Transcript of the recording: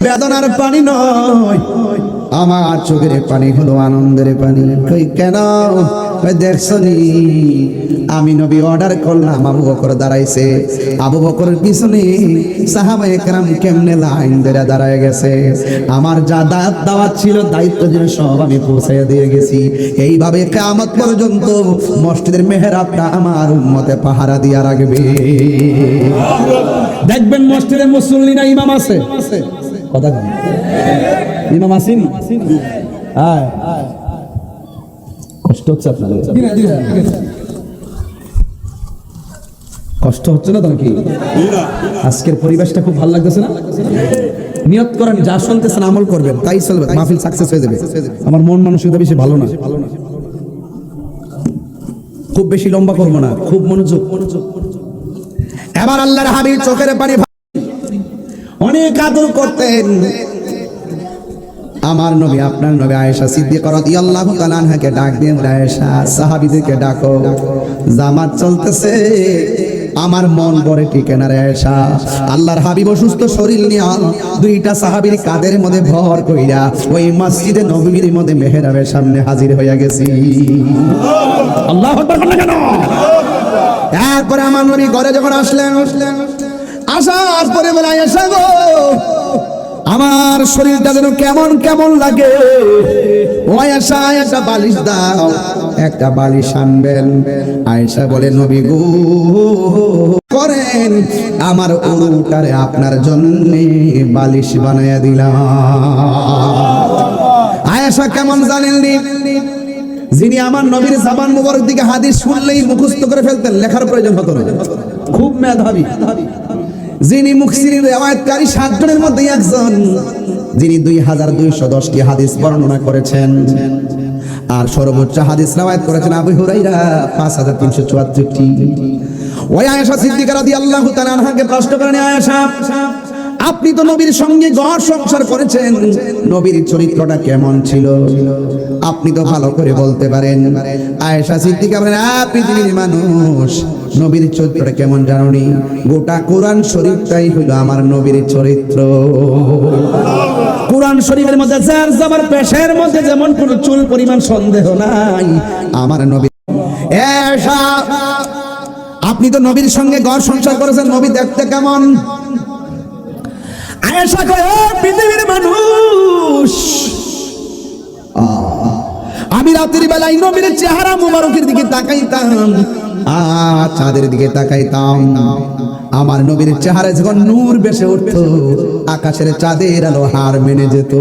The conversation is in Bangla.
বেদনার পানি নয়, আমার চোখের পানি হলো আনন্দের পানি। কই কেন? দেখছনি আমি নবী অর্ডার করলাম, আবু বকর দাঁড়াইছে, আবু বকরের পিছনে সাহাবায়ে কেরাম কেমনে লাইন ধরে দাঁড়ায় গেছে। আমার যা দাওয়াত ছিল, দায়িত্ব ছিল, সব আমি পৌঁছাইয়া দিয়ে গেছি। এইভাবে কিয়ামত পর্যন্ত মসজিদের মেহরাবটা আমার উম্মতে পাহারা দিয়া রাখবে। দেখবেন মসজিদের মুসল্লি না ইমাম আছে, কথা বলেন, ইমাম আসেনি? হ্যাঁ, কষ্ট হচ্ছে আপনাদের? কষ্ট হচ্ছে না তো নাকি? আজকের পরিবেশটা খুব ভালো লাগতেছে না? নিয়ত করেন, যা শুনতেছেন আমল করবেন, তাই চলবে, মাহফিল সাকসেস হয়ে যাবে। আমার মন মানসিকতা বেশি ভালো না, খুব বেশি লম্বা করবো না, খুব মনোযোগ। এবার আল্লাহর হাবিব চোখের পানি অনেক আদর করতেন। আমার নবী, আপনার নবী আয়েশা সিদ্দিকা রাদিয়াল্লাহু তাআলা আনহাকে ডাক দিয়ে, আয়েশা সাহাবীদেরকে ডাকো, জামাত চলতেছে, আমার মন ভরে টিকে না রে আয়েশা। আল্লাহর হাবিব অসুস্থ শরীর নিয়ে দুইটা সাহাবীর কাঁধের মধ্যে ভর কইরা ওই মসজিদে নববীর মধ্যে মেহরাবের সামনে হাজির হইয়া গেছি। আল্লাহু আকবার বলেন কেন? তারপরে আমার নবী ঘরে যখন আসলেন, আসার পরে বলে, আয়েশা গো, আমার শরীরটা যেন কেমন কেমন লাগে, ও আয়েশা একটা বালিশ দাও, একটা বালিশ আনবেন। আয়েশা বলে, নবী গো, করেন, আমার উরুটারে আপনার জন্য বালিশ বানাইয়া দিলাম। আয়েশা কেমন জানেননি? যিনি আমার নবীর জবান মুবারক দিকে হাদিস শুনলেই মুখস্থ করে ফেলতেন, লেখার প্রয়োজন হতো না, খুব মেধাবী। যিনি মুফসিরিন রিওয়ায়াতকারী 7 জনের মধ্যে একজন, যিনি 2210টি হাদিস বর্ণনা করেছেন, আর সর্বোচ্চ হাদিস রিওয়ায়াত করেছেন আবু হুরায়রা 5374টি। ওই আয়েশা সিদ্দিকা রাদিয়াল্লাহু তাআলা আনহাকে প্রশ্ন করেন, আয়েশা, আপনি তো নবীর সঙ্গে ঘর সংসার করেছেন, নবীর চরিত্রটা কেমন ছিল আপনি তো ভালো করে বলতে পারেন। আয়েশা সিদ্দিকা বলেন, পৃথিবীর মানুষ, নবীর চরিত্রটা কেমন জানোনি? গোটা কোরআন শরীফটাই হলো আমার নবীর চরিত্র। কোরআন শরীফের মধ্যে যার যাবার পেশের মধ্যে যেমন কোন চুল পরিমাণ সন্দেহ নাই, আমার নবী। আয়েশা, আপনি তো নবীর সঙ্গে ঘর সংসার করেছেন, নবী দেখতে কেমন? আয়েশা কয়, পৃথিবীর মানুষ, আমি রাতের বেলায় নবীর চেহারা মুবারকের দিকে তাকাইতাম, চাঁদের দিকে তাকাইতাম, আমার নবীর চেহারা যখন নূর বেশে উঠতো, আকাশের চাঁদের আলো হার মেনে যেত।